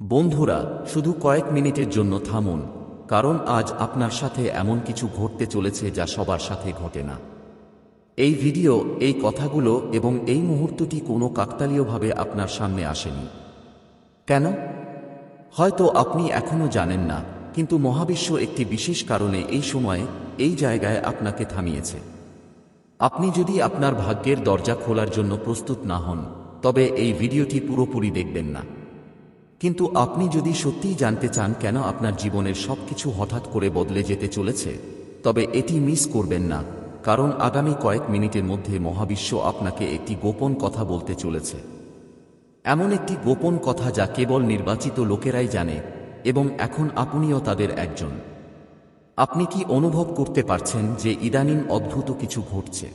বন্ধুরা, শুধু কয়েক মিনিটের জন্য থামুন, কারণ আজ আপনার সাথে এমন কিছু ঘটতে চলেছে যা সবার সাথে ঘটে না। এই ভিডিও, এই কথাগুলো এবং এই মুহূর্তটি কোনো কাকতালীয়ভাবে আপনার সামনে আসেনি। কেন? হয়তো আপনি এখনো জানেন না, কিন্তু মহাবিশ্ব একটি বিশেষ কারণে এই সময়ে, এই জায়গায় আপনাকে থামিয়েছে। আপনি যদি আপনার ভাগ্যের দরজা খোলার জন্য প্রস্তুত না হন, তবে এই ভিডিওটি পুরোপুরি দেখবেন না। কিন্তু আপনি যদি সত্যিই জানতে চান কেন আপনার জীবনের সবকিছু হঠাৎ করে বদলে যেতে চলেছে, তবে এটি মিস করবেন না, কারণ আগামী কয়েক মিনিটের মধ্যে মহাবিশ্ব আপনাকে একটি গোপন কথা বলতে চলেছে। এমন একটি গোপন কথা যা কেবল নির্বাচিত লোকেরাই জানে, এবং এখন আপনিও তাদের একজন। আপনি কি অনুভব করতে পারছেন যে ইদানিং অদ্ভুত কিছু ঘটছে?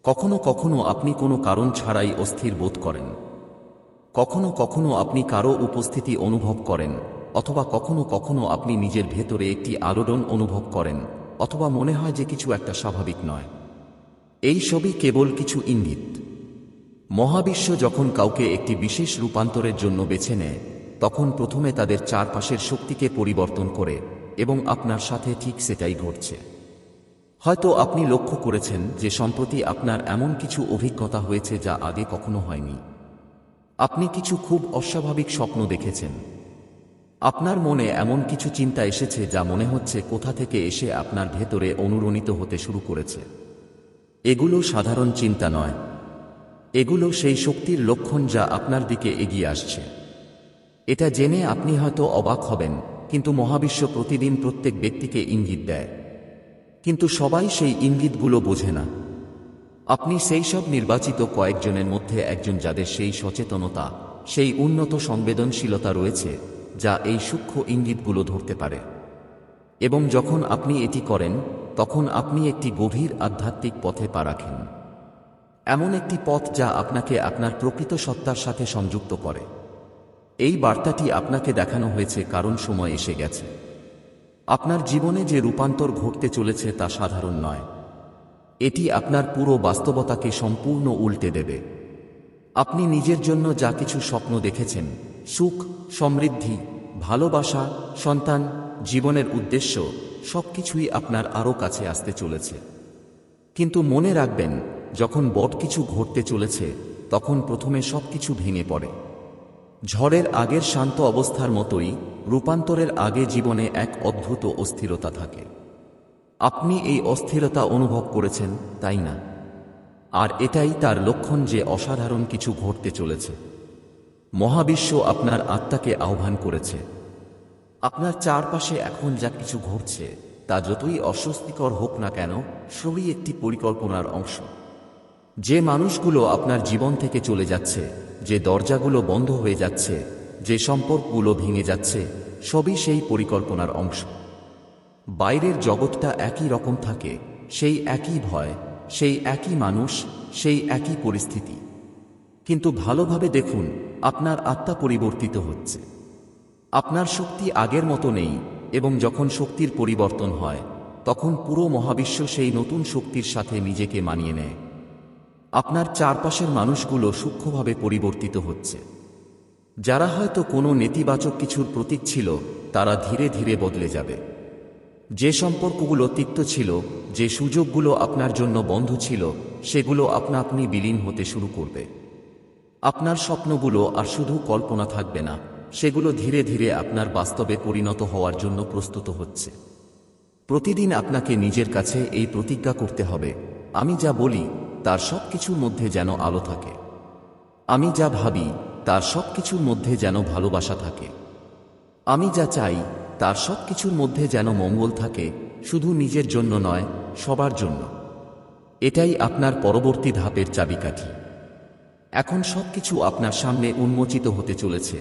কখনো কখনো আপনি কোনো কারণ ছাড়াই অস্থির বোধ করেন। কখনো কখনো আপনি কারো উপস্থিতি অনুভব করেন, অথবা কখনো কখনো আপনি নিজের ভেতরে একটি আলোড়ন অনুভব করেন, অথবা মনে হয় যে কিছু একটা স্বাভাবিক নয়। এই সবই কেবল কিছু ইঙ্গিত। মহাবিশ্ব যখন কাউকে একটি বিশেষ রূপান্তরের জন্য বেছে নেয়, তখন প্রথমে তাদের চারপাশের শক্তিকে পরিবর্তন করে, এবং আপনার সাথে ঠিক সেটাই ঘটছে। হয়তো আপনি লক্ষ্য করেছেন যে সম্প্রতি আপনার এমন কিছু অভিজ্ঞতা হয়েছে যা আগে কখনো হয়নি। আপনি কিছু খুব অস্বাভাবিক স্বপ্ন দেখেছেন। আপনার মনে এমন কিছু চিন্তা এসেছে যা মনে হচ্ছে কোথা থেকে এসে আপনার ভেতরে অনুরণিত হতে শুরু করেছে। এগুলো সাধারণ চিন্তা নয়। এগুলো সেই শক্তির লক্ষণ যা আপনার দিকে এগিয়ে আসছে। এটা জেনে আপনি হয়তো অবাক হবেন, কিন্তু মহাবিশ্ব প্রতিদিন প্রত্যেক ব্যক্তিকে ইঙ্গিত দেয়। কিন্তু সবাই সেই ইঙ্গিতগুলো বোঝে না। আপনি সেই সব নির্বাচিত কয়েকজনের মধ্যে একজন যাদের সেই সচেতনতা, সেই উন্নত সংবেদনশীলতা রয়েছে, যা এই সূক্ষ্ম ইঙ্গিতগুলো ধরতে পারে। এবং যখন আপনি এটি করেন, তখন আপনি একটি গভীর আধ্যাত্মিক পথে পা রাখেন। এমন একটি পথ যা আপনাকে আপনার প্রকৃত সত্তার সাথে সংযুক্ত করে। এই বার্তাটি আপনাকে দেখানো হয়েছে কারণ সময় এসে গেছে। আপনার জীবনে যে রূপান্তর ঘটতে চলেছে তা সাধারণ নয়। এটি আপনার পুরো বাস্তবতাকে সম্পূর্ণ উল্টে দেবে। আপনি নিজের জন্য যা কিছু স্বপ্ন দেখেছেন, সুখ, সমৃদ্ধি, ভালোবাসা, সন্তান, জীবনের উদ্দেশ্য, সবকিছুই আপনার আরও কাছে আসতে চলেছে। কিন্তু মনে রাখবেন, যখন বড় কিছু ঘটতে চলেছে, তখন প্রথমে সবকিছু ভেঙে পড়ে। ঝড়ের আগের শান্ত অবস্থার মতোই রূপান্তরের আগে জীবনে এক অদ্ভুত অস্থিরতা থাকে। আপনি এই অস্থিরতা অনুভব করেছেন, তাই না? আর এটাই তার লক্ষণ যে অসাধারণ কিছু ঘটতে চলেছে। মহাবিশ্ব আপনার আত্মাকে আহ্বান করেছে। আপনার চারপাশে এখন যা কিছু ঘটছে, তা যতই অস্বস্তিকর হোক না কেন, সবই একটি পরিকল্পনার অংশ। যে মানুষগুলো আপনার জীবন থেকে চলে যাচ্ছে, যে দরজাগুলো বন্ধ হয়ে যাচ্ছে, যে সম্পর্কগুলো ভেঙে যাচ্ছে, সবই সেই পরিকল্পনার অংশ। বাইরের জগৎটা একই রকম থাকে, সেই একই ভয়, সেই একই মানুষ, সেই একই পরিস্থিতি। কিন্তু ভালোভাবে দেখুন, আপনার আত্মা পরিবর্তিত হচ্ছে। আপনার শক্তি আগের মতো নেই, এবং যখন শক্তির পরিবর্তন হয়, তখন পুরো মহাবিশ্ব সেই নতুন শক্তির সাথে নিজেকে মানিয়ে নেয়। আপনার চারপাশের মানুষগুলো সূক্ষ্মভাবে পরিবর্তিত হচ্ছে। যারা হয়তো কোনো নেতিবাচক কিছুর প্রতীক ছিল, তারা ধীরে ধীরে বদলে যাবে। যে সম্পর্কগুলো তিক্ত ছিল, যে সুযোগগুলো আপনার জন্য বন্ধ ছিল, সেগুলো আপনা আপনি বিলীন হতে শুরু করবে। আপনার স্বপ্নগুলো আর শুধু কল্পনা থাকবে না, সেগুলো ধীরে ধীরে আপনার বাস্তবে পরিণত হওয়ার জন্য প্রস্তুত হচ্ছে। প্রতিদিন আপনাকে নিজের কাছে এই প্রতিজ্ঞা করতে হবে, আমি যা বলি তার সব কিছুর মধ্যে যেন আলো থাকে। আমি যা ভাবি তার সব কিছুর মধ্যে যেন ভালোবাসা থাকে। আমি যা চাই তার সব কিছুর মধ্যে যেন মঙ্গল থাকে, শুধু নিজের জন্য নয়, সবার জন্য। এটাই আপনার পরবর্তী ধাপের চাবিকাঠি। এখন সবকিছু আপনার সামনে উন্মোচিত হতে চলেছে,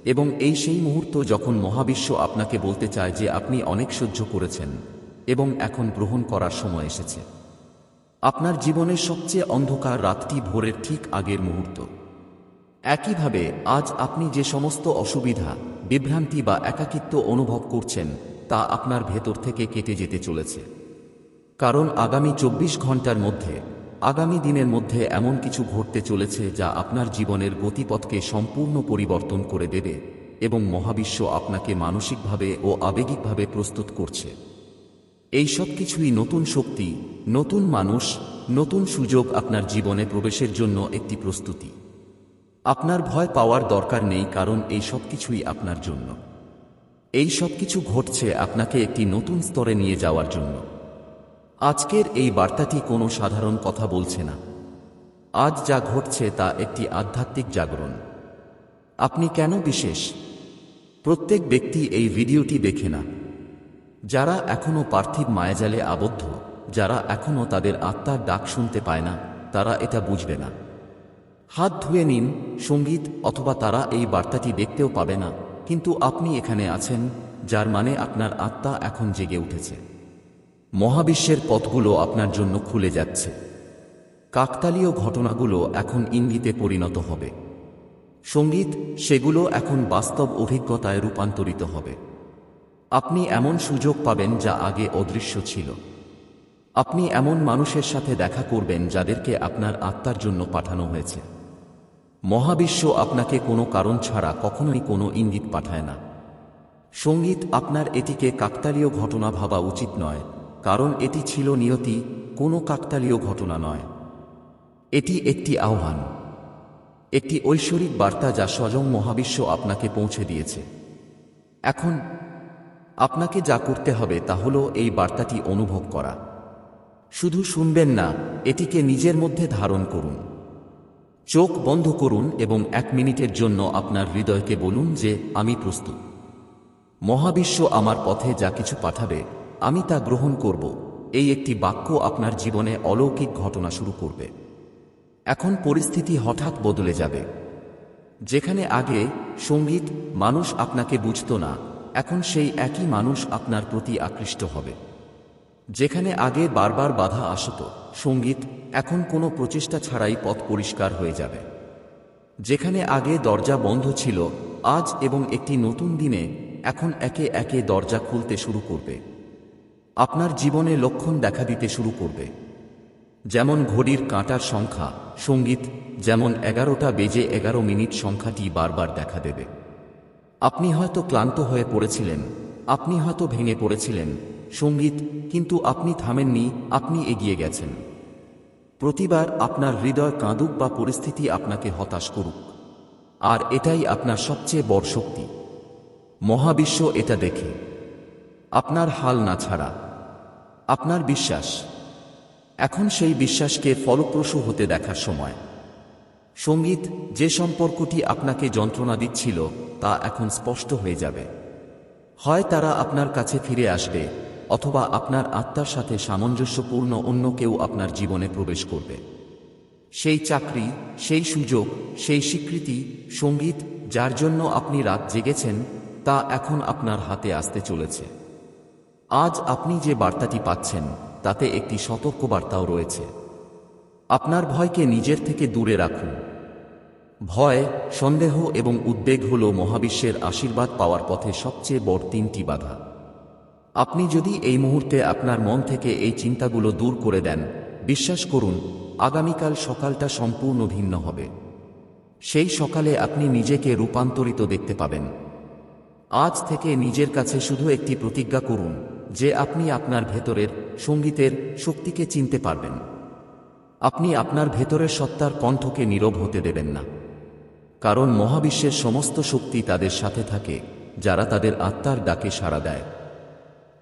এবং এই সেই মুহূর্ত যখন মহাবিশ্ব আপনাকে বলতে চায় যে আপনি অনেক সহ্য করেছেন, এবং এখন গ্রহণ করার সময় এসেছে। আপনার জীবনের সবচেয়ে অন্ধকার রাতটি ভোরের ঠিক আগের মুহূর্ত। একইভাবে আজ আপনি যে সমস্ত অসুবিধা, বিভ্রান্তি বা একাকিত্ব অনুভব করছেন, তা আপনার ভেতর থেকে কেটে যেতে চলেছে। কারণ আগামী 24 ঘন্টার মধ্যে, আগামী দিনের মধ্যে এমন কিছু ঘটতে চলেছে যা আপনার জীবনের গতিপথকে সম্পূর্ণ পরিবর্তন করে দেবে, এবং মহাবিশ্ব আপনাকে মানসিকভাবে ও আবেগিকভাবে প্রস্তুত করছে। এই সব কিছুই নতুন শক্তি, নতুন মানুষ, নতুন সুযোগ আপনার জীবনে প্রবেশের জন্য একটি প্রস্তুতি। আপনার ভয় পাওয়ার দরকার নেই, কারণ এই সব কিছুই আপনার জন্য। এই সব কিছু ঘটছে আপনাকে একটি নতুন স্তরে নিয়ে যাওয়ার জন্য। আজকের এই বার্তাটি কোনো সাধারণ কথা বলছে না। আজ যা ঘটছে তা একটি আধ্যাত্মিক জাগরণ। আপনি কেন বিশেষ? প্রত্যেক ব্যক্তি এই ভিডিওটি দেখে না। যারা এখনও পার্থিব মায়াজালে আবদ্ধ, যারা এখনও তাদের আত্মার ডাক শুনতে পায় না, তারা এটা বুঝবে না। হাত ধুয়ে নিন সঙ্গীত, অথবা তারা এই বার্তাটি দেখতেও পাবে না, কিন্তু আপনি এখানে আছেন, যার মানে আপনার আত্মা এখন জেগে উঠেছে। মহাবিশ্বের পথগুলো আপনার জন্য খুলে যাচ্ছে। কাকতালীয় ঘটনাগুলো এখন ইঙ্গিতে পরিণত হবে। সঙ্গীত, সেগুলো এখন বাস্তব অভিজ্ঞতায় রূপান্তরিত হবে। আপনি এমন সুযোগ পাবেন যা আগে অদৃশ্য ছিল। আপনি এমন মানুষের সাথে দেখা করবেন যাদেরকে আপনার আত্মার জন্য পাঠানো হয়েছে। মহাবিশ্ব আপনাকে কোনো কারণ ছাড়া কখনোই কোনো ইঙ্গিত পাঠায় না। সঙ্গীত, আপনার এটিকে কাকতালীয় ঘটনা ভাবা উচিত নয়, কারণ এটি ছিল নিয়তি, কোনো কাকতালীয় ঘটনা নয়। এটি একটি আহ্বান, একটি ঐশ্বরিক বার্তা যা স্বয়ং মহাবিশ্ব আপনাকে পৌঁছে দিয়েছে। এখন আপনাকে যা করতে হবে তা হলো এই বার্তাটি অনুভব করা। শুধু শুনবেন না, এটিকে নিজের মধ্যে ধারণ করুন। চোখ বন্ধ করুন এবং 1 মিনিটের জন্য আপনার হৃদয়কে বলুন যে আমি প্রস্তুত। মহাবিশ্ব আমার পথে যা কিছু পাঠাবে আমি তা গ্রহণ করব। এই একটি বাক্য আপনার জীবনে অলৌকিক ঘটনা শুরু করবে। এখন পরিস্থিতি হঠাৎ বদলে যাবে। যেখানে আগে সঙ্গীত মানুষ আপনাকে বুঝত না, এখন সেই একই মানুষ আপনার প্রতি আকৃষ্ট হবে। যেখানে আগে বারবার বাধা আসত সঙ্গীত, এখন কোনো প্রচেষ্টা ছাড়াই পথ পরিষ্কার হয়ে যাবে। যেখানে আগে দরজা বন্ধ ছিল, আজ এবং একটি নতুন দিনে এখন একে একে দরজা খুলতে শুরু করবে। আপনার জীবনে লক্ষণ দেখা দিতে শুরু করবে। যেমন ঘড়ির কাঁটার সংখ্যা সঙ্গীত, যেমন 11টা বেজে 11 মিনিট সংখ্যাটি বারবার দেখা দেবে। আপনি হয়তো ক্লান্ত হয়ে পড়েছিলেন, আপনি হয়তো ভেঙে পড়েছিলেন সঙ্গীত, কিন্তু আপনি থামেননি, আপনি এগিয়ে গেছেন। প্রতিবার আপনার হৃদয় কাঁদুক বা পরিস্থিতি আপনাকে হতাশ করুক, আর এটাই আপনার সবচেয়ে বড় শক্তি। মহাবিশ্ব এটা দেখে। আপনার হাল না ছাড়া আপনার বিশ্বাস। এখন সেই বিশ্বাসকে ফলপ্রসূ হতে দেখার সময়। সঙ্গীত, যে সম্পর্কটি আপনাকে যন্ত্রণা দিচ্ছিল তা এখন স্পষ্ট হয়ে যাবে। হয় তারা আপনার কাছে ফিরে আসবে, অথবা আপনার আত্মার সাথে সামঞ্জস্যপূর্ণ অন্য কেউ আপনার জীবনে প্রবেশ করবে। সেই চাকরি, সেই সুযোগ, সেই স্বীকৃতি সঙ্গীত, যার জন্য আপনি রাত জেগেছেন, তা এখন আপনার হাতে আসতে চলেছে। আজ আপনি যে বার্তাটি পাচ্ছেন তাতে একটি সতর্কবার্তাও রয়েছে। আপনার ভয়কে নিজের থেকে দূরে রাখুন। ভয়, সন্দেহ এবং উদ্বেগ হল মহাবিশ্বের আশীর্বাদ পাওয়ার পথে সবচেয়ে বড় 3টি বাধা। আপনি যদি এই মুহূর্তে আপনার মন থেকে এই চিন্তাগুলো দূর করে দেন, বিশ্বাস করুন, আগামীকাল সকালটা সম্পূর্ণ ভিন্ন হবে। সেই সকালে আপনি নিজেকে রূপান্তরিত দেখতে পাবেন। আজ থেকে নিজের কাছে শুধু একটি প্রতিজ্ঞা করুন যে আপনি আপনার ভেতরের সঙ্গীতের শক্তিকে চিনতে পারবেন। আপনি আপনার ভেতরের সত্তার কণ্ঠকে নীরব হতে দেবেন না, কারণ মহাবিশ্বের সমস্ত শক্তি তাদের সাথে থাকে যারা তাদের আত্মার ডাকে সাড়া দেয়।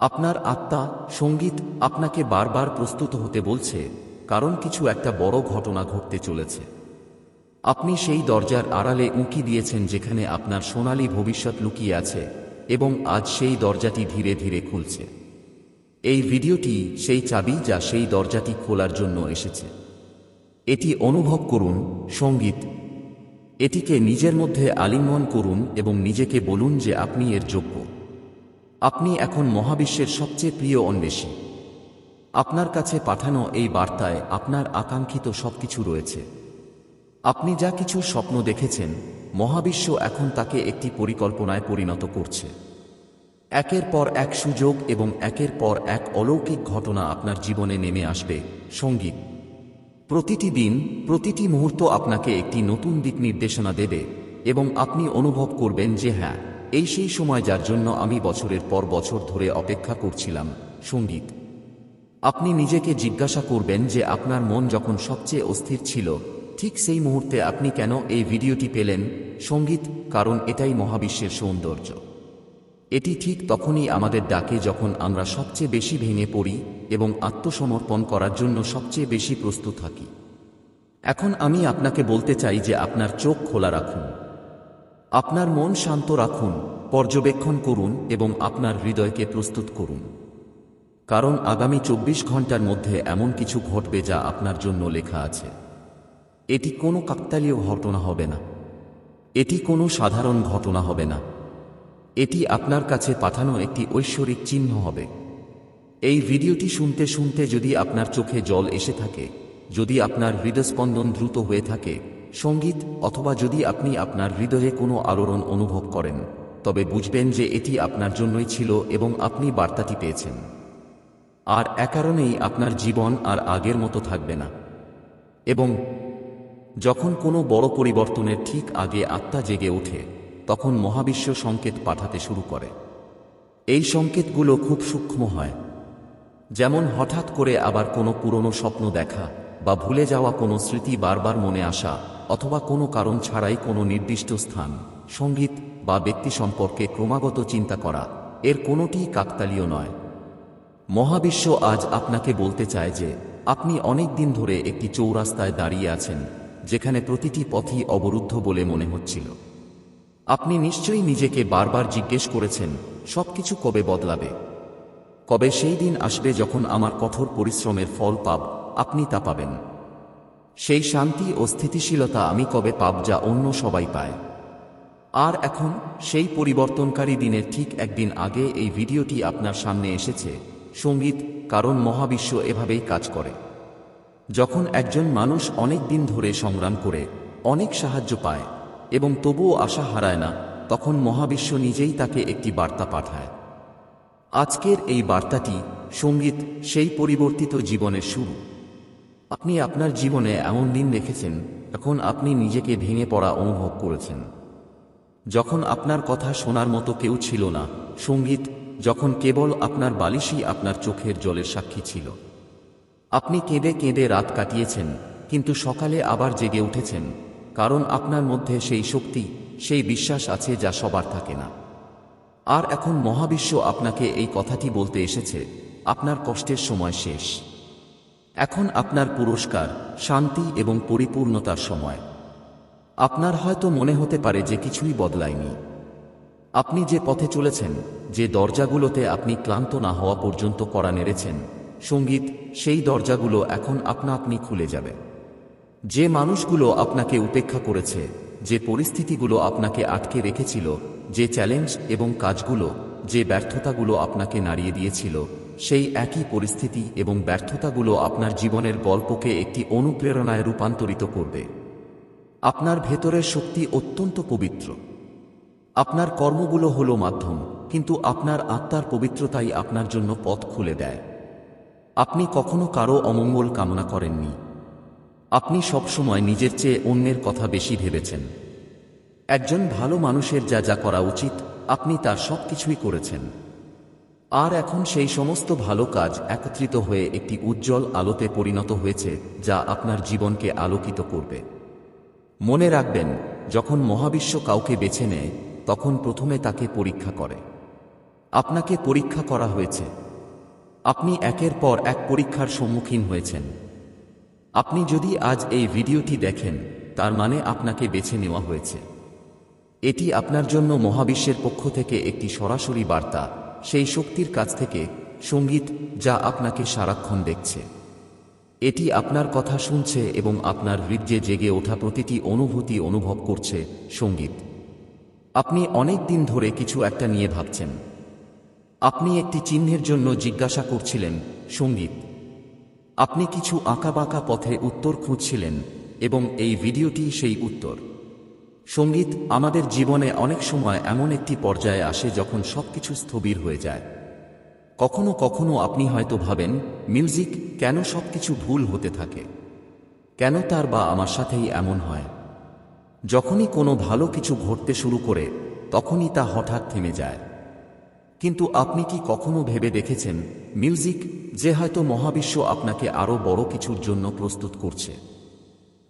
আপনার আত্মা সঙ্গীত আপনাকে বারবার প্রস্তুত হতে বলছে, কারণ কিছু একটা বড় ঘটনা ঘটতে চলেছে। আপনি সেই দরজার আড়ালে উঁকি দিয়েছেন যেখানে আপনার সোনালী ভবিষ্যৎ লুকিয়ে আছে, এবং আজ সেই দরজাটি ধীরে ধীরে খুলছে। এই ভিডিওটি সেই চাবি যা সেই দরজাটি খোলার জন্য এসেছে। এটি অনুভব করুন সঙ্গীত। এটিকে নিজের মধ্যে আলিঙ্গন করুন এবং নিজেকে বলুন যে আপনি এর যোগ্য। আপনি এখন মহাবিশ্বের সবচেয়ে প্রিয় অন্বেষী। আপনার কাছে পাঠানো এই বার্তায় আপনার আকাঙ্ক্ষিত সবকিছু রয়েছে। আপনি যা কিছু স্বপ্ন দেখেছেন, মহাবিশ্ব এখন তাকে একটি পরিকল্পনায় পরিণত করছে। একের পর এক সুযোগ এবং একের পর এক অলৌকিক ঘটনা আপনার জীবনে নেমে আসবে সঙ্গীত। প্রতিটি দিন, প্রতিটি মুহূর্ত আপনাকে একটি নতুন দিক নির্দেশনা দেবে, এবং আপনি অনুভব করবেন যে হ্যাঁ, এই সেই সময় যার জন্য আমি বছরের পর বছর ধরে অপেক্ষা করছিলাম, সঙ্গীত। আপনি নিজেকে জিজ্ঞাসা করবেন যে আপনার মন যখন সবচেয়ে অস্থির ছিল, ঠিক সেই মুহূর্তে আপনি কেন এই ভিডিওটি পেলেন, সঙ্গীত। কারণ এটাই মহাবিশ্বের সৌন্দর্য। এটি ঠিক তখনই আমাদের ডাকে যখন আমরা সবচেয়ে বেশি ভেঙে পড়ি এবং আত্মসমর্পণ করার জন্য সবচেয়ে বেশি প্রস্তুত থাকি। এখন আমি আপনাকে বলতে চাই যে আপনার চোখ খোলা রাখুন, আপনার মন শান্ত রাখুন, পর্যবেক্ষণ করুন এবং আপনার হৃদয়কে প্রস্তুত করুন। কারণ আগামী 24 ঘন্টার মধ্যে এমন কিছু ঘটবে যা আপনার জন্য লেখা আছে। এটি কোনো কাকতালীয় ঘটনা হবে না, এটি কোনো সাধারণ ঘটনা হবে না, এটি আপনার কাছে পাঠানো একটি ঐশ্বরিক চিহ্ন হবে। এই ভিডিওটি শুনতে শুনতে যদি আপনার চোখে জল এসে থাকে, যদি আপনার হৃদস্পন্দন দ্রুত হয়ে থাকে, সঙ্গীত, অথবা যদি আপনি আপনার হৃদয়ে কোনো আলোড়ন অনুভব করেন, তবে বুঝবেন যে এটি আপনার জন্যই ছিল এবং আপনি বার্তাটি পেয়েছেন। আর এ কারণেই আপনার জীবন আর আগের মতো থাকবে না। এবং যখন কোনো বড় পরিবর্তনের ঠিক আগে আত্মা জেগে ওঠে, তখন মহাবিশ্ব সংকেত পাঠাতে শুরু করে। এই সংকেতগুলো খুব সূক্ষ্ম হয়, যেমন হঠাৎ করে আবার কোনো পুরনো স্বপ্ন দেখা, বা ভুলে যাওয়া কোনো স্মৃতি বারবার মনে আসা, অথবা কোনো কারণ ছাড়াই কোনো নির্দিষ্ট স্থান, সঙ্গীত বা ব্যক্তি সম্পর্কে ক্রমাগত চিন্তা করা। এর কোনোটিই কাকতালীয় নয়। মহাবিশ্ব আজ আপনাকে বলতে চায় যে আপনি অনেক দিন ধরে একটি চৌরাস্তায় দাঁড়িয়ে আছেন, যেখানে প্রতিটি পথই অবরুদ্ধ বলে মনে হচ্ছিল। আপনি নিশ্চয়ই নিজেকে বারবার জিজ্ঞেস করেছেন, সবকিছু কবে বদলাবে, কবে সেই দিন আসবে যখন আমার কঠোর পরিশ্রমের ফল পাব, আপনি তা পাবেন। সেই শান্তি ও স্থিতিশীলতা আমি কবে পাব যা অন্য সবাই পায়। আর এখন সেই পরিবর্তনকারী দিনের ঠিক একদিন আগে এই ভিডিওটি আপনার সামনে এসেছে, সঙ্গীত। কারণ মহাবিশ্ব এভাবেই কাজ করে। যখন একজন মানুষ অনেক দিন ধরে সংগ্রাম করে, অনেক সাহায্য পায় এবং তবুও আশা হারায় না, তখন মহাবিশ্ব নিজেই তাকে একটি বার্তা পাঠায়। আজকের এই বার্তাটি, সঙ্গীত, সেই পরিবর্তিত জীবনের শুরু। আপনি আপনার জীবনে এমন দিন দেখেছেন যখন আপনি নিজেকে ভেঙে পড়া অনুভব করেছেন, যখন আপনার কথা শোনার মতো কেউ ছিল না, সঙ্গীত, যখন কেবল আপনার বালিশই আপনার চোখের জলের সাক্ষী ছিল। আপনি কেঁদে কেঁদে রাত কাটিয়েছেন, কিন্তু সকালে আবার জেগে উঠেছেন, কারণ আপনার মধ্যে সেই শক্তি, সেই বিশ্বাস আছে যা সবার থাকে না। আর এখন মহাবিশ্ব আপনাকে এই কথাটি বলতে এসেছে, আপনার কষ্টের সময় শেষ। এখন আপনার পুরস্কার, শান্তি এবং পরিপূর্ণতার সময়। আপনার হয়তো মনে হতে পারে যে কিছুই বদলায়নি। আপনি যে পথে চলেছেন, যে দরজাগুলোতে আপনি ক্লান্ত না হওয়া পর্যন্ত কড়া নেড়েছেন, সঙ্গীত, সেই দরজাগুলো এখন আপনা আপনি খুলে যাবে। যে মানুষগুলো আপনাকে উপেক্ষা করেছে, যে পরিস্থিতিগুলো আপনাকে আটকে রেখেছিল, যে চ্যালেঞ্জ এবং কাজগুলো, যে ব্যর্থতাগুলো আপনাকে নাড়িয়ে দিয়েছিল, সেই একই পরিস্থিতি এবং ব্যর্থতাগুলো আপনার জীবনের গল্পকে একটি অনুপ্রেরণায় রূপান্তরিত করবে। আপনার ভেতরের শক্তি অত্যন্ত পবিত্র। আপনার কর্মগুলো হলো মাধ্যম, কিন্তু আপনার আত্মার পবিত্রতাই আপনার জন্য পথ খুলে দেয়। আপনি কখনো কারো অমঙ্গল কামনা করেননি। আপনি সবসময় নিজের চেয়ে অন্যের কথা বেশি ভেবেছেন। একজন ভালো মানুষের যা যা করা উচিত, আপনি তার সব কিছুই করেছেন। আর এখন সেই সমস্ত ভালো কাজ একত্রিত হয়ে একটি উজ্জ্বল আলোতে পরিণত হয়েছে, যা আপনার জীবনকে আলোকিত করবে। মনে রাখবেন, যখন মহাবিশ্ব কাউকে বেছে নেয়, তখন প্রথমে তাকে পরীক্ষা করে। আপনাকে পরীক্ষা করা হয়েছে। আপনি একের পর এক পরীক্ষার সম্মুখীন হয়েছেন। আপনি যদি আজ এই ভিডিওটি দেখেন, তার মানে আপনাকে বেছে নেওয়া হয়েছে। এটি আপনার জন্য মহাবিশ্বের পক্ষ থেকে একটি সরাসরি বার্তা, সেই শক্তির কাছ থেকে, সঙ্গীত, যা আপনাকে সারাক্ষণ দেখছে। এটি আপনার কথা শুনছে এবং আপনার হৃদয়ে জেগে ওঠা প্রতিটি অনুভূতি অনুভব করছে, সঙ্গীত। আপনি অনেক দিন ধরে কিছু একটা নিয়ে ভাবছেন। আপনি একটি চিহ্নের জন্য জিজ্ঞাসা করছিলেন, সঙ্গীত। আপনি কিছু আঁকাবাঁকা পথে উত্তর খুঁজছিলেন, এবং এই ভিডিওটি সেই উত্তর। সঙ্গীত, আমাদের জীবনে অনেক সময় এমন একটি পর্যায়ে আসে যখন সবকিছু স্থবির হয়ে যায়। কখনো কখনো আপনি হয়তো ভাবেন, মিউজিক, কেন সবকিছু ভুল হতে থাকে? কেন তার বা আমার সাথেই এমন হয়? যখনই কোনো ভালো কিছু ঘটতে শুরু করে, তখনই তা হঠাৎ থেমে যায়। কিন্তু আপনি কি কখনো ভেবে দেখেছেন মিউজিক যে হয়তো মহাবিশ্ব আপনাকে আরও বড় কিছুর জন্য প্রস্তুত করছে?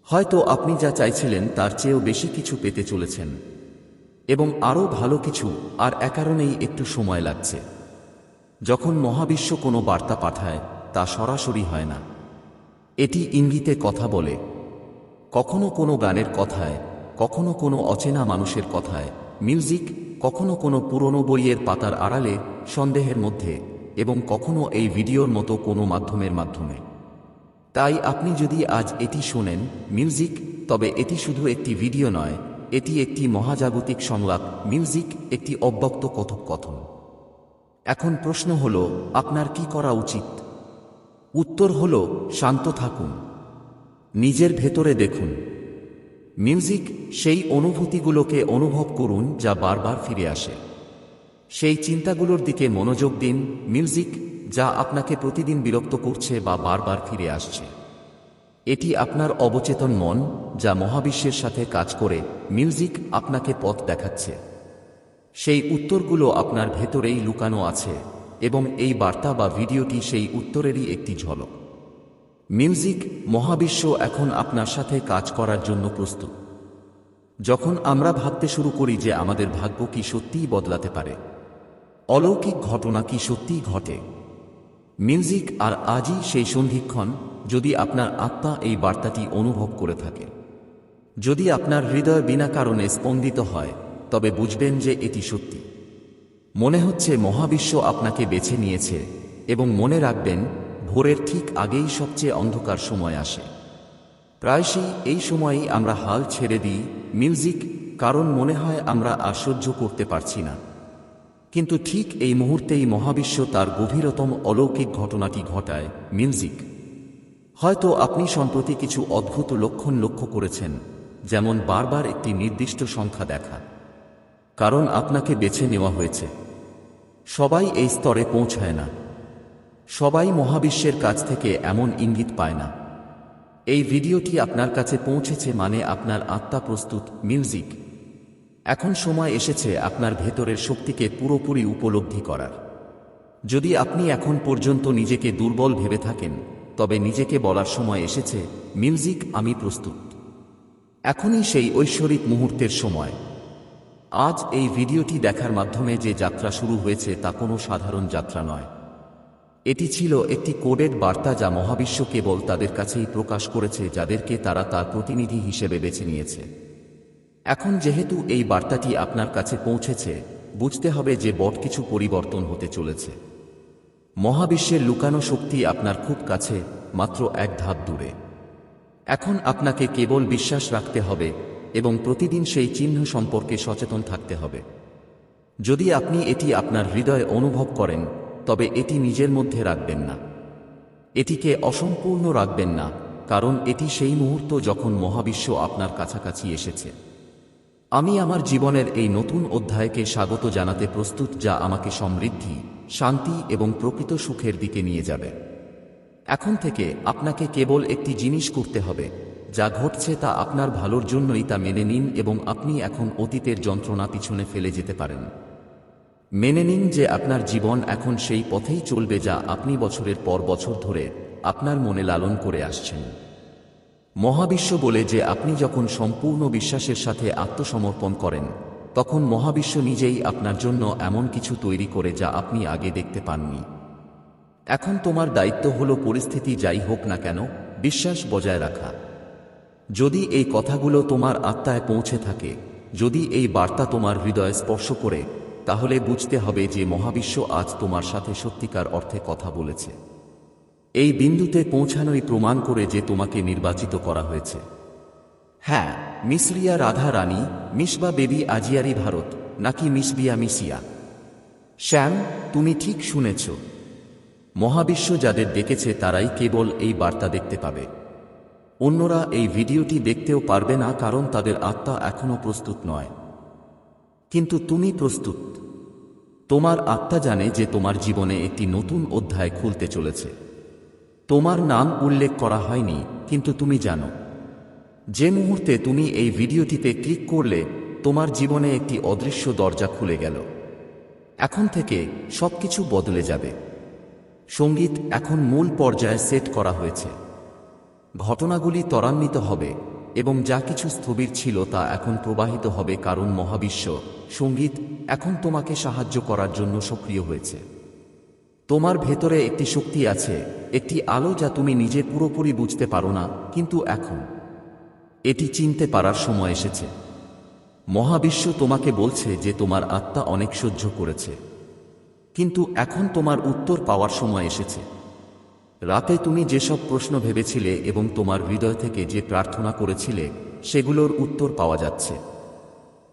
হয়তো আপনি যা চাইছিলেন তার চেয়েও বেশি কিছু পেতে চলেছেন, এবং আরও ভালো কিছু, আর কারণেই একটু সময় লাগছে। যখন মহাবিশ্ব কোনো বার্তা পাঠায় তা সরাসরি হয় না, এটি ইঙ্গিতে কথা বলে। কখনো কোনো গানের কথায়, কখনো কোনো অচেনা মানুষের কথায়, মিউজিক কখনো কোনো পুরনো বইয়ের পাতার আড়ালে, সন্দেহের মধ্যে, এবং কখনো এই ভিডিওর মতো কোনো মাধ্যমের মাধ্যমে। তাই আপনি যদি আজ এটি শোনেন মিউজিক, তবে এটি শুধু একটি ভিডিও নয়, এটি একটি মহাজাগতিক সংলাপ। মিউজিক একটি অব্যক্ত কথোপকথন। এখন প্রশ্ন হল, আপনার কি করা উচিত? উত্তর হল, শান্ত থাকুন, নিজের ভেতরে দেখুন। মিউজিক সেই অনুভূতিগুলোকে অনুভব করুন যা বারবার ফিরে আসে। সেই চিন্তাগুলোর দিকে মনোযোগ দিন। মিউজিক যা আপনাকে প্রতিদিন বিরক্ত করছে বা বারবার ফিরে আসছে, এটি আপনার অবচেতন মন যা মহাবিশ্বের সাথে কাজ করে। মিউজিক আপনাকে পথ দেখাচ্ছে। সেই উত্তরগুলো আপনার ভেতরেই লুকানো আছে, এবং এই বার্তা বা ভিডিওটি সেই উত্তরেরই একটি ঝলক। মিউজিক, মহাবিশ্ব এখন আপনার সাথে কাজ করার জন্য প্রস্তুত। যখন আমরা ভাবতে শুরু করি যে আমাদের ভাগ্য কি সত্যিই বদলাতে পারে, অলৌকিক ঘটনা কি সত্যিই ঘটে, মিউজিক আর আজই সেই সন্ধিক্ষণ। যদি আপনার আত্মা এই বার্তাটি অনুভব করে থাকে, যদি আপনার হৃদয় বিনা কারণে স্পন্দিত হয়, তবে বুঝবেন যে এটি সত্যি। মনে হচ্ছে মহাবিশ্ব আপনাকে বেছে নিয়েছে, এবং মনে রাখবেন, ভোরের ঠিক আগেই সবচেয়ে অন্ধকার সময় আসে। প্রায়শই এই সময়েই আমরা হাল ছেড়ে দিই মিউজিক, কারণ মনে হয় আমরা আর সহ্য করতে পারছি না। কিন্তু ঠিক এই মুহূর্তেই মহাবিশ্ব তার গভীরতম অলৌকিক ঘটনাটি ঘটায়। মিউজিক। হয়তো আপনি সম্প্রতি কিছু অদ্ভুত লক্ষণ লক্ষ্য করেছেন, যেমন বারবার একটি নির্দিষ্ট সংখ্যা দেখা। কারণ আপনাকে বেছে নেওয়া হয়েছে। সবাই এই স্তরে পৌঁছায় না। সবাই মহাবিশ্বের কাছ থেকে এমন ইঙ্গিত পায় না। এই ভিডিওটি আপনার কাছে পৌঁছেছে মানে আপনার আত্মা প্রস্তুত। মিউজিক। এখন সময় এসেছে আপনার ভেতরের শক্তিকে পুরোপুরি উপলব্ধি করার। যদি আপনি এখন পর্যন্ত নিজেকে দুর্বল ভেবে থাকেন, তবে নিজেকে বলার সময় এসেছে, মিউজিক, আমি প্রস্তুত। এখনই সেই ঐশ্বরিক মুহূর্তের সময়। আজ এই ভিডিওটি দেখার মাধ্যমে যে যাত্রা শুরু হয়েছে তা কোনো সাধারণ যাত্রা নয়। এটি ছিল একটি কোডেড বার্তা যা মহাবিশ্ব কেবল তাদের কাছেই প্রকাশ করেছে যাদেরকে তারা তার প্রতিনিধি হিসেবে বেছে নিয়েছে। এখন যেহেতু এই বার্তাটি আপনার কাছে পৌঁছেছে, বুঝতে হবে যে বড় কিছু পরিবর্তন হতে চলেছে। মহাবিশ্বের লুকানো শক্তি আপনার খুব কাছে, মাত্র এক ধাপ দূরে। এখন আপনাকে কেবল বিশ্বাস রাখতে হবে, এবং প্রতিদিন সেই চিহ্ন সম্পর্কে সচেতন থাকতে হবে। যদি আপনি এটি আপনার হৃদয়ে অনুভব করেন, তবে এটি নিজের মধ্যে রাখবেন না। এটিকে অসম্পূর্ণ রাখবেন না, কারণ এটি সেই মুহূর্ত যখন মহাবিশ্ব আপনার কাছাকাছি এসেছে। আমি আমার জীবনের এই নতুন অধ্যায়কে স্বাগত জানাতে প্রস্তুত, যা আমাকে সমৃদ্ধি, শান্তি এবং প্রকৃত সুখের দিকে নিয়ে যাবে। এখন থেকে আপনাকে কেবল একটি জিনিস করতে হবে, যা ঘটছে তা আপনার ভালোর জন্যই, তা মেনে নিন, এবং আপনি এখন অতীতের যন্ত্রণা পিছনে ফেলে যেতে পারেন। মেনে নিন যে আপনার জীবন এখন সেই পথেই চলবে যা আপনি বছরের পর বছর ধরে আপনার মনে লালন করে আসছেন। মহাবিশ্ব বলে যে আপনি যখন সম্পূর্ণ বিশ্বাসের সাথে আত্মসমর্পণ করেন, তখন মহাবিশ্ব নিজেই আপনার জন্য এমন কিছু তৈরি করে যা আপনি আগে দেখতে পাননি। এখন তোমার দায়িত্ব হলো পরিস্থিতি যাই হোক না কেন, বিশ্বাস বজায় রাখা। যদি এই কথাগুলো তোমার আত্মায় পৌঁছে থাকে, যদি এই বার্তা তোমার হৃদয় স্পর্শ করে, তাহলে বুঝতে হবে যে মহাবিশ্ব আজ তোমার সাথে সত্যিকার অর্থে কথা বলেছে। এই বিন্দুতে পৌঁছানোই প্রমাণ করে যে তোমাকে নির্বাচিত করা হয়েছে। হ্যাঁ, মিসরিয়া রাধা রানী, মিসবা বেবি আজিয়ারি ভারত, নাকি মিসবিয়া মিসিয়া। শ্যাম, তুমি ঠিক শুনেছ। মহাবিশ্ব যাদের ডেকেছে তারাই কেবল এই বার্তা দেখতে পাবে। অন্যরা এই ভিডিওটি দেখতেও পারবে না, কারণ তাদের আত্মা এখনও প্রস্তুত নয়। কিন্তু তুমি প্রস্তুত। তোমার আত্মা জানে যে তোমার জীবনে একটি নতুন অধ্যায় খুলতে চলেছে। তোমার নাম উল্লেখ করা হয়নি, কিন্তু তুমি জানো। যে মুহূর্তে তুমি এই ভিডিওটিতে ক্লিক করলে, তোমার জীবনে একটি অদৃশ্য দরজা খুলে গেল। এখন থেকে সবকিছু বদলে যাবে। সঙ্গীত এখন মূল পর্যায়ে সেট করা হয়েছে। ঘটনাগুলি ত্বরান্বিত হবে এবং যা কিছু স্থবির ছিল তা এখন প্রবাহিত হবে, কারণ মহাবিশ্ব সঙ্গীত এখন তোমাকে সাহায্য করার জন্য সক্রিয় হয়েছে। তোমার ভেতরে একটি শক্তি আছে, একটি আলো যা তুমি নিজে পুরোপুরি বুঝতে পারো না, কিন্তু এখন এটি চিনতে পারার সময় এসেছে। মহাবিশ্ব তোমাকে বলছে যে তোমার আত্মা অনেক সহ্য করেছে, কিন্তু এখন তোমার উত্তর পাওয়ার সময় এসেছে। রাতে তুমি যেসব প্রশ্ন ভেবেছিলে এবং তোমার হৃদয় থেকে যে প্রার্থনা করেছিলে সেগুলোর উত্তর পাওয়া যাচ্ছে।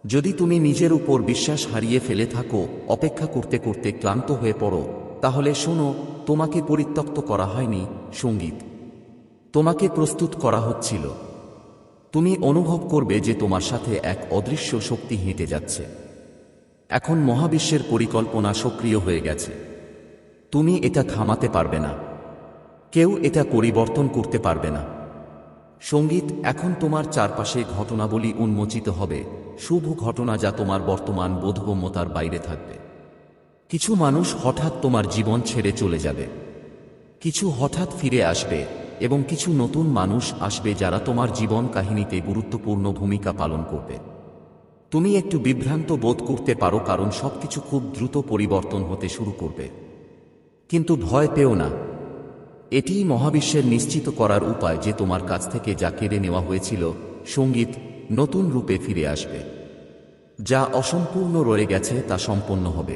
যদি তুমি নিজের উপর বিশ্বাস হারিয়ে ফেলে থাকো, অপেক্ষা করতে করতে ক্লান্ত হয়ে পড়ো, তাহলে শোনো, তোমাকে পরিত্যক্ত করা হয়নি। সঙ্গীত তোমাকে প্রস্তুত করা হচ্ছিল। তুমি অনুভব করবে যে তোমার সাথে এক অদৃশ্য শক্তি হেঁটে যাচ্ছে। এখন মহাবিশ্বের পরিকল্পনা সক্রিয় হয়ে গেছে। তুমি এটা থামাতে পারবে না। কেউ এটা পরিবর্তন করতে পারবে না। সঙ্গীত এখন তোমার চারপাশে ঘটনাবলী উন্মোচিত হবে, শুভ ঘটনা যা তোমার বর্তমান বোধগম্যতার বাইরে থাকবে। কিছু মানুষ হঠাৎ তোমার জীবন ছেড়ে চলে যাবে, কিছু হঠাৎ ফিরে আসবে এবং কিছু নতুন মানুষ আসবে যারা তোমার জীবন কাহিনীতে গুরুত্বপূর্ণ ভূমিকা পালন করবে। তুমি একটু বিভ্রান্ত বোধ করতে পারো, কারণ সবকিছু খুব দ্রুত পরিবর্তন হতে শুরু করবে। কিন্তু ভয় পেও না। এটিই মহাবিশ্বের নিশ্চিত করার উপায় যে তোমার কাছ থেকে যা কেড়ে নেওয়া হয়েছিল সঙ্গীত নতুন রূপে ফিরে আসবে। যা অসম্পূর্ণ রয়ে গেছে তা সম্পন্ন হবে।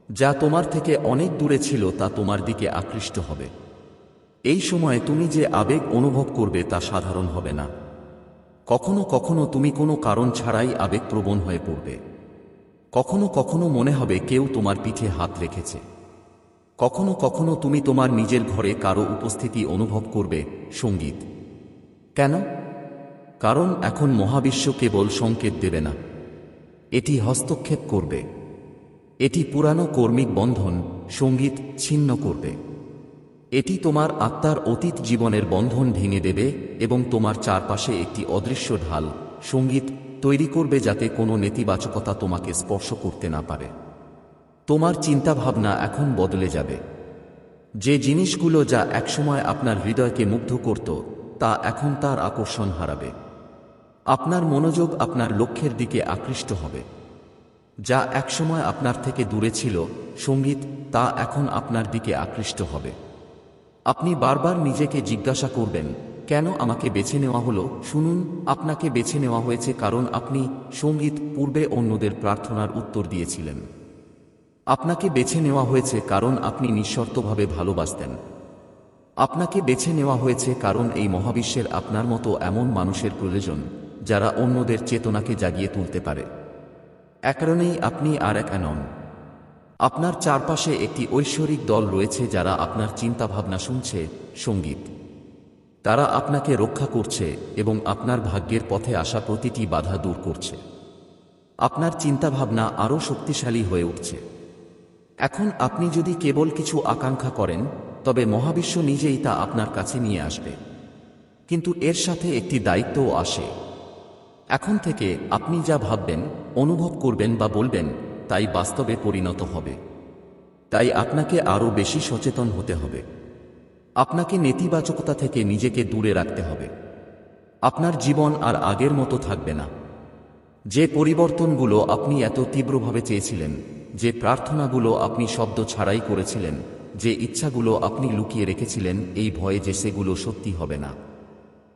যা তোমার থেকে অনেক দূরে ছিল তা তোমার দিকে আকৃষ্ট হবে। এই সময়ে তুমি যে আবেগ অনুভব করবে তা সাধারণ হবে না। কখনো কখনো তুমি কোনো কারণ ছাড়াই আবেগপ্রবণ হয়ে পড়বে। কখনো কখনো মনে হবে কেউ তোমার পিঠে হাত রেখেছে। কখনো কখনো তুমি তোমার নিজের ঘরে কারো উপস্থিতি অনুভব করবে। সঙ্গীত কেন? কারণ এখন মহাবিশ্ব কেবল সংকেত দেবে না, এটি হস্তক্ষেপ করবে। এটি পুরানো কর্মিক বন্ধন সঙ্গীত ছিন্ন করবে। এটি তোমার আত্মার অতীত জীবনের বন্ধন ভেঙে দেবে এবং তোমার চারপাশে একটি অদৃশ্য ঢাল সঙ্গীত তৈরি করবে, যাতে কোনো নেতিবাচকতা তোমাকে স্পর্শ করতে না পারে। তোমার চিন্তাভাবনা এখন বদলে যাবে। যে জিনিসগুলো যা একসময় আপনার হৃদয়কে মুগ্ধ করত তা এখন তার আকর্ষণ হারাবে। আপনার মনোযোগ আপনার লক্ষ্যের দিকে আকৃষ্ট হবে। যা একসময় আপনার থেকে দূরে ছিল সঙ্গীত তা এখন আপনার দিকে আকৃষ্ট হবে। আপনি বারবার নিজেকে জিজ্ঞাসা করবেন, কেন আমাকে বেছে নেওয়া হলো? শুনুন, আপনাকে বেছে নেওয়া হয়েছে কারণ আপনি সঙ্গীত পূর্বে অন্যদের প্রার্থনার উত্তর দিয়েছিলেন। আপনাকে বেছে নেওয়া হয়েছে কারণ আপনি নিঃশর্তভাবে ভালোবাসতেন। আপনাকে বেছে নেওয়া হয়েছে কারণ এই মহাবিশ্বের আপনার মতো এমন মানুষের প্রয়োজন যারা অন্যদের চেতনাকে জাগিয়ে তুলতে পারে। এ কারণেই আপনি আর একা নন। আপনার চারপাশে একটি ঐশ্বরিক দল রয়েছে যারা আপনার চিন্তাভাবনা শুনছে সঙ্গীত। তারা আপনাকে রক্ষা করছে এবং আপনার ভাগ্যের পথে আসা প্রতিটি বাধা দূর করছে। আপনার চিন্তাভাবনা আরও শক্তিশালী হয়ে উঠছে। এখন আপনি যদি কেবল কিছু আকাঙ্ক্ষা করেন তবে মহাবিশ্ব নিজেই তা আপনার কাছে নিয়ে আসবে। কিন্তু এর সাথে একটি দায়িত্বও আসে। এখন থেকে আপনি যা ভাববেন, অনুভব করবেন বা বলবেন তাই বাস্তবে পরিণত হবে। তাই আপনাকে আরও বেশি সচেতন হতে হবে। আপনাকে নেতিবাচকতা থেকে নিজেকে দূরে রাখতে হবে। আপনার জীবন আর আগের মতো থাকবে না। যে পরিবর্তনগুলো আপনি এত তীব্রভাবে চেয়েছিলেন, যে প্রার্থনাগুলো আপনি শব্দ ছাড়াই করেছিলেন, যে ইচ্ছাগুলো আপনি লুকিয়ে রেখেছিলেন এই ভয়ে যে সেগুলো সত্যি হবে না,